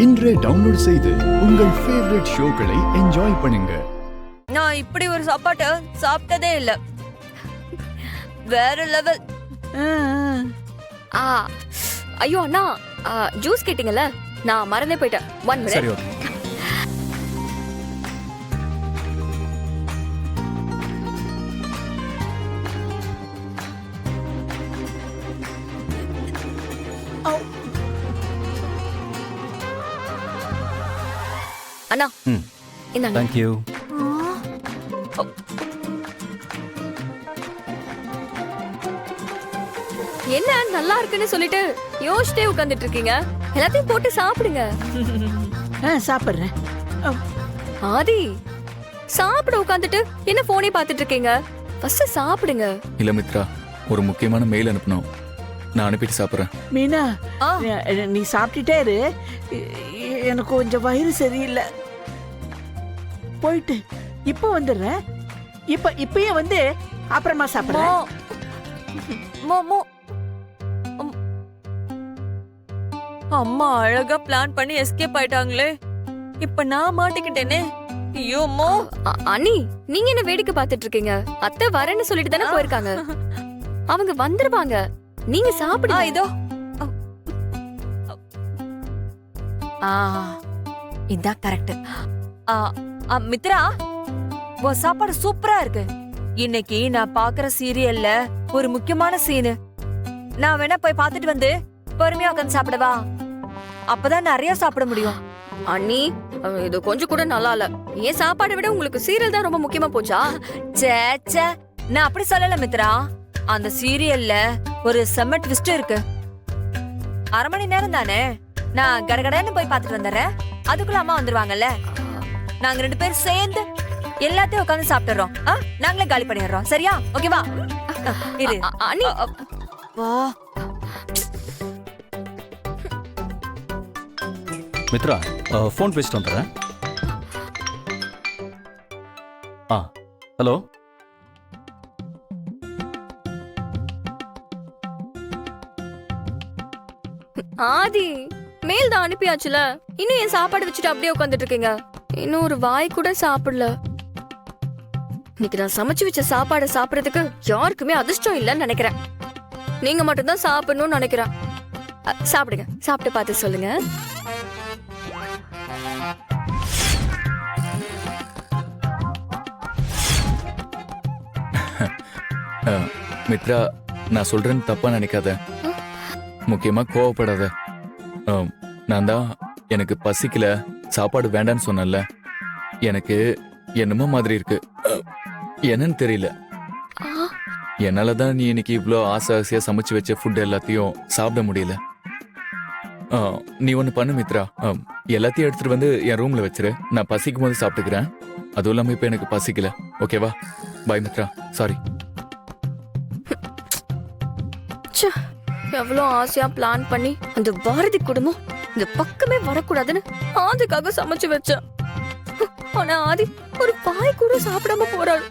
இன்றே டவுன்லோட் செய்து உங்கள் ஃபேவரட் ஷோக்களை என்ஜாய் பண்ணுங்க. நான் இப்படி ஒரு சாப்பாட்டை சாப்பிட்டதே இல்ல. வேற லெவல். ஐயோ அண்ணா, ஜூஸ் கேட்டீங்கல்ல, நான் மறந்தே போயிட்டேன். 1 minute. சரி, ஓகே. அண்ணா, ம். இந்தாங்க. Thank you. என்ன நல்லா இருக்குன்னு சொல்லிட்டு யோசிச்சிட்டே உட்கார்ந்துட்டு இருக்கீங்க? எல்லாத்தையும் போட்டு சாப்பிடுங்க. சாப்பிடுறேன். ஆதி, சாப்பிட உட்கார்ந்துட்டு என்ன போனே பார்த்துட்டு இருக்கீங்க? ஃபர்ஸ்ட் சாப்பிடுங்க. இல்ல மித்ரா, ஒரு முக்கியமான மெயில் அனுப்பணும். நான் அனுப்பிட்டு சாப்பிடுறேன். மீனா, ஆ. நீ சாப்பிட்டுட்டே இரு. எனக்கு கொஞ்சம் வயிறு சரியில்லை. போயிட்டு இப்போ வந்துடுறேன். இப்பயே வந்து அப்புறமா சாப்பிடுறேன். மோ, மோ. அம்மா அழகா பிளான் பண்ணி எஸ்கேப் ஆயிட்டாங்களே. இப்ப நான் மாட்டிக்கிட்டேனே. ஐயோ மோ. அண்ணி, நீங்க என்ன வேடிக்கை பார்த்துட்டு இருக்கீங்க? அத்தை வரேன்னு சொல்லிட்டு தானே போயிருக்காங்க. அவங்க வந்துருவாங்க. நீங்க சாப்பிடுங்க. இதோ. இதான் கரெக்ட். மித்ரா, உன் சாப்பாடு சூப்பரா இருக்கு. இன்னைக்கு நான் பாக்குற சீரியல்ல ஒரு முக்கியமான சீனு. நான் வேணா போய் பார்த்துட்டு வந்து பொறுமையா உட்காந்து சாப்பிடவா? அப்பதான் நிறைய சாப்பிட முடியும். அண்ணி, இது கொஞ்சம் கூட நல்லா இல்ல. ஏன் சாப்பாடை விட உங்களுக்கு சீரியல் தான் ரொம்ப முக்கியமா போச்சா? ச்சே ச்சே, நான் அப்படி சொல்லல மித்ரா. அந்த சீரியல்ல ஒரு செம்ம ட்விஸ்ட் இருக்கு. 1/2 மணி நேரம் தானே, நான் கடகடன்னு போய் பார்த்துட்டு வந்துடுறேன். அதுக்குள்ள அம்மா வந்துருவாங்கல்ல. நாங்க 2 பேரும் சேர்ந்து எல்லாத்தையும் உட்காந்து சாப்பிட்டுறோம். நாங்களே காலி பண்ணிடுறோம். சரியா? ஓகேவா? இரு. அண்ணி, வா. மித்ரா, ஃபோன் பேசிட்டு வந்துடுறேன். ஹலோ. ஆதி, மேல் தான் அனுப்பியாச்சுல. இன்னும் என் சாப்பாடு வச்சுட்டு அப்படியே உட்காந்துட்டு இருக்கீங்க. இன்னும் ஒரு வாய் கூட சாப்பிடல. இன்னைக்கு நான் சமைச்சு வச்ச சாப்பாடு சாப்பிடறதுக்கு யாருக்குமே அதிர்ஷ்டம் இல்லைன்னு நினைக்கிறேன். நீங்க மட்டும் தான் சாப்பிடணும்னு நினைக்கிறேன். சாப்பிடுங்க, சாப்பிட்டு பார்த்து சொல்லுங்க. மித்ரா, நான் சொல்றேன்னு தப்பா நினைக்காத. முக்கியமா கோவப்படாத. நான் தான் எனக்கு பசிக்கல, சாப்பாடு வேண்டான்னு சொன்னேன்ல. எனக்கு என்னமோ மாதிரி இருக்கு. என்னன்னு தெரியல. என்னாலதான் நீ இன்னைக்கு இவ்வளோ ஆசையா சமைச்சு வச்ச ஃபுட் எல்லாத்தையும் சாப்பிட முடியல. நீ ஒண்ணு பண்ணு மித்ரா, எல்லாத்தையும் எடுத்துட்டு வந்து என் ரூம்ல வச்சிரு. நான் பசிக்கும் போது சாப்பிட்டுக்கிறேன். அதுவும் இல்லாம இப்ப எனக்கு பசிக்கல. ஓகேவா? பை மித்ரா. சாரி. எவ்வளவு ஆசையா பிளான் பண்ணி அந்த பாரதி குடும்பம் இந்த பக்கமே வரக்கூடாதுன்னு ஆதிக்காக சமைச்சு வச்சேன். ஆனா ஆதி ஒரு பாய் கூட சாப்பிடாம போறாரு.